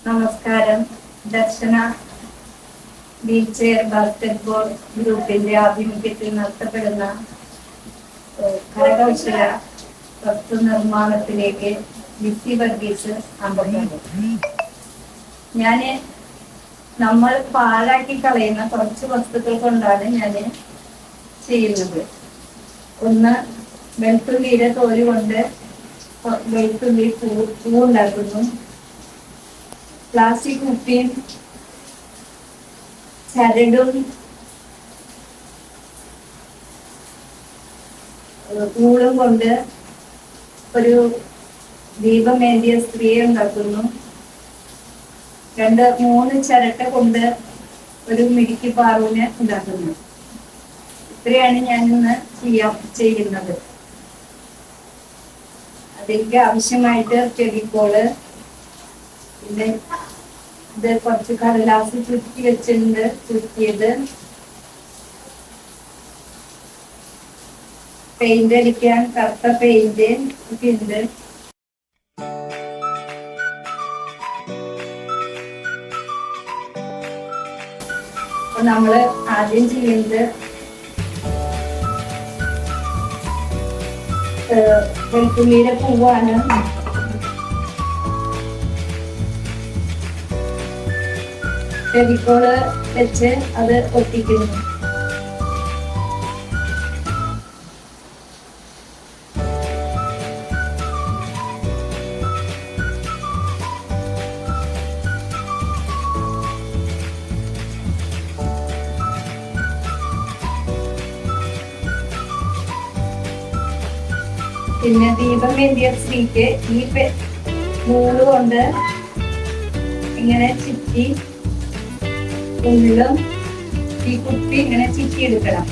നമസ്കാരം. ദർശന wheel chair basketball ഗ്രൂപ്പിന്റെ ആഭിമുഖ്യത്തിൽ നടത്തപ്പെടുന്ന കരകൗശല വസ്തു നിർമ്മാണത്തിലേക്ക് ലിസി വർഗീസ് അമ്പുണ്ട്. നമ്മൾ പാഴാക്കി കളയുന്ന കുറച്ച് വസ്തുക്കൾ കൊണ്ടാണ് ഞാൻ ചെയ്യുന്നത്. ഒന്ന്, വെളുത്തുള്ളിയുടെ തോല് കൊണ്ട് വെളുത്തുള്ളി പൂ ഉണ്ടാക്കുന്നു. പ്ലാസ്റ്റിക് കുപ്പിയും ചരടും ൂളും കൊണ്ട് ഒരു ദീപമേന്തിയ സ്ത്രീയെ ഉണ്ടാക്കുന്നു. 2-3 ചിരട്ട കൊണ്ട് ഒരു മിടുക്കി പാറുവിനെ ഉണ്ടാക്കുന്നു. ഇത്രയാണ് ഞാൻ ഇന്ന് ചെയ്യുന്നത്. അതിലേക്ക് ആവശ്യമായിട്ട് ഫെവിക്കോള്, പിന്നെ ഇത് കുറച്ച് കടലാസ് ചുറ്റി വെച്ചിട്ടുണ്ട്, ചുറ്റിയത്. പെയിന്റ് അടിക്കാൻ കറുത്ത പെയിന്റ് ഒക്കെ ഉണ്ട്. അപ്പൊ നമ്മള് ആദ്യം ചെയ്യുന്നത് വെളുത്തുള്ളിയുടെ പൂവാണ്. ഫെവിക്കോള് വെച്ച് അത് ഒട്ടിക്കുന്നു. പിന്നെ ദീപമേന്തിയ സ്ത്രീക്ക് ഈ നൂല് കൊണ്ട് ഇങ്ങനെ ചുറ്റി ഉള്ളും ഈ കുപ്പി ഇങ്ങനെ ചുറ്റിയെടുക്കണം.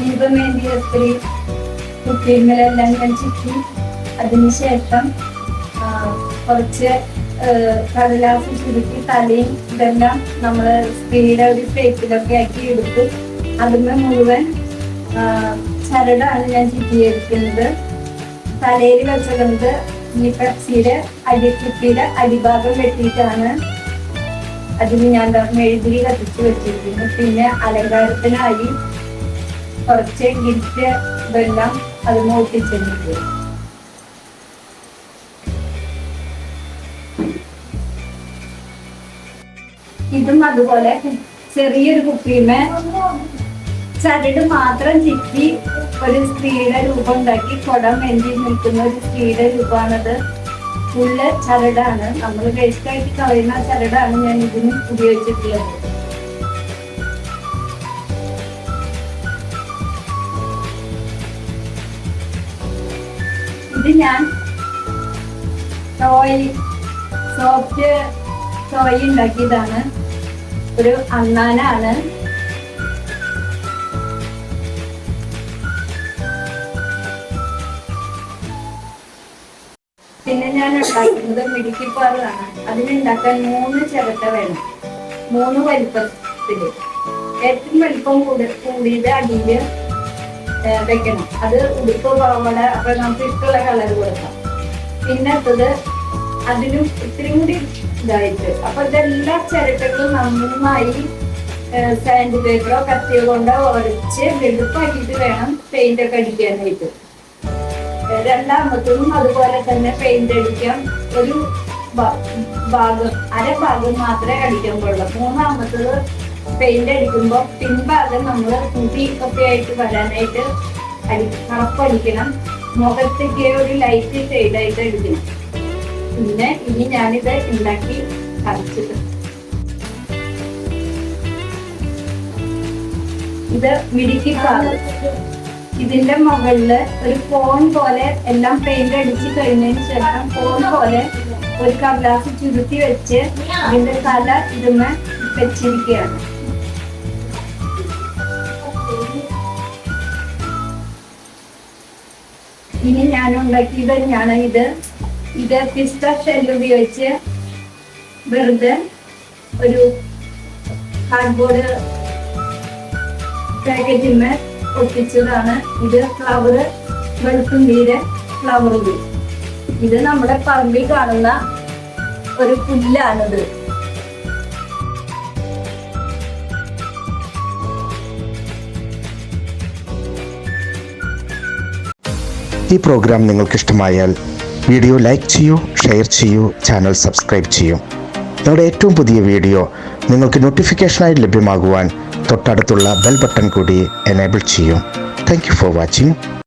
ദീപമേന്തിയ സ്ത്രീ കുപ്പികളെല്ലാം ഞാൻ ചുറ്റി. അതിനുശേഷം കുറച്ച് കടലാസ് ചുരുക്കി തലയും ഇതെല്ലാം നമ്മള് സ്ത്രീയുടെ ഒരു പ്ലേറ്റിലൊക്കെ ആക്കി എടുത്തു. അതിന് മുഴുവൻ ചരടാണ് ഞാൻ ചുറ്റിയെടുക്കുന്നത്. തലയിൽ വെച്ചത് ഈ പെപ്സിയുടെ കുപ്പിയുടെ അടിഭാഗം വെട്ടിയിട്ടാണ് അതിന് ഞാൻ മെഴുകുതിരി കത്തിച്ച് വെച്ചിരിക്കുന്നു. പിന്നെ അലങ്കാരത്തിനായി കുറച്ച് ഗിഫ്റ്റ് ഇതെല്ലാം അത് ഒട്ടിച്ചിട്ടുണ്ട്. ഇതും അതുപോലെ ചെറിയൊരു കുപ്പിയുമേ ചരട് മാത്രം ചുറ്റി ഒരു സ്ത്രീയുടെ രൂപം ഉണ്ടാക്കി കുടം വെന്തി നിൽക്കുന്ന ഒരു സ്ത്രീയുടെ രൂപമാണത്. ഫുള്ള് ചരടാണ്. നമ്മൾ വേസ്റ്റായിട്ട് കളയുന്ന ചരടാണ് ഞാൻ ഇതിന് ഉപയോഗിച്ചിട്ടുള്ളത്. ഇത് ഞാൻ സോഫ്റ്റ് ടോയ് ഉണ്ടാക്കിയതാണ്. ഒരു അണ്ണാനാണ്. ഉണ്ടാക്കുന്നത് മിടുക്കിപ്പാറാണ്. അതിനുണ്ടാക്കാൻ 3 ചിരട്ട വേണം, 3 വലിപ്പത്തില്. ഏറ്റവും വലിപ്പം കൂടിയത് അടിയില് വെക്കണം. അത് ഉടുപ്പ് പാവാട അപ്പൊ നമുക്ക് ഇഷ്ടമുള്ള കളർ കൊടുക്കാം. പിന്നെ അടുത്തത് അതിനും ഇത്തിരി കൂടി ഇതായിട്ട്. അപ്പൊ ഇതെല്ലാ ചിരട്ടകളും നന്നായി സാൻഡ് പേപ്പറോ കത്തിയോ കൊണ്ടോ ഉരച്ച് വെളുപ്പാക്കിയിട്ട് വേണം പെയിന്റ് ഒക്കെ അടിക്കാനായിട്ട്. രണ്ടാമത്തതും അതുപോലെ തന്നെ പെയിന്റ് അടിക്കാം. ഒരു ഭാഗം, അരഭാഗം മാത്രമേ അടിക്കാൻ പാടുള്ളൂ. മൂന്നാമത്തത് പെയിന്റ് അടിക്കുമ്പോൾ പിൻഭാഗം നമ്മൾ മുടി ഒക്കെ ആയിട്ട് വരാനായിട്ട് കറുപ്പടിക്കണം. മുഖത്തേക്ക് ഒരു ലൈറ്റ് ഷെയ്ഡായിട്ട് അടിക്കണം. പിന്നെ ഇനി ഞാനിത് ഉണ്ടാക്കി അരച്ചിട്ട് ഇത് മിടുക്കിപ്പാറ്. ഇതിന്റെ മുകളില് ഒരു കോൺ പോലെ എല്ലാം പെയിന്റ് അടിച്ച് കഴിഞ്ഞതിന് ശേഷം കോൺ പോലെ ഒരു കടലാസ് ചുരുട്ടി വെച്ച് ഇതിന്റെ തല ഇതുമ വെച്ചിരിക്കുകയാണ്. ഇനി ഞാൻ ഉണ്ടാക്കിയത് തന്നെയാണ് ഇത്. പിസ്ത ഷെല്ല് ഉപയോഗിച്ച് വെറുതെ ഒരു കാർഡ്ബോർഡ് പാക്കറ്റിന്മേൽ ഒട്ടിച്ചതാണ്. ഇത് ഫ്ലവറ്, വെളുത്തുള്ളിയുടെ ഫ്ലവർ. ഇത് നമ്മുടെ പറമ്പിൽ കാണുന്ന ഒരു പുല്ലാണിത്. ഈ പ്രോഗ്രാം നിങ്ങൾക്ക് ഇഷ്ടമായാൽ വീഡിയോ ലൈക്ക് ചെയ്യൂ, ഷെയർ ചെയ്യൂ, ചാനൽ സബ്സ്ക്രൈബ് ചെയ്യൂ. ഞങ്ങളുടെ ഏറ്റവും പുതിയ വീഡിയോ നിങ്ങൾക്ക് നോട്ടിഫിക്കേഷനായി ലഭ്യമാകുവാൻ തൊട്ടടുത്തുള്ള ബെൽ ബട്ടൺ കൂടി എനേബിൾ ചെയ്യൂ. Thank you for watching.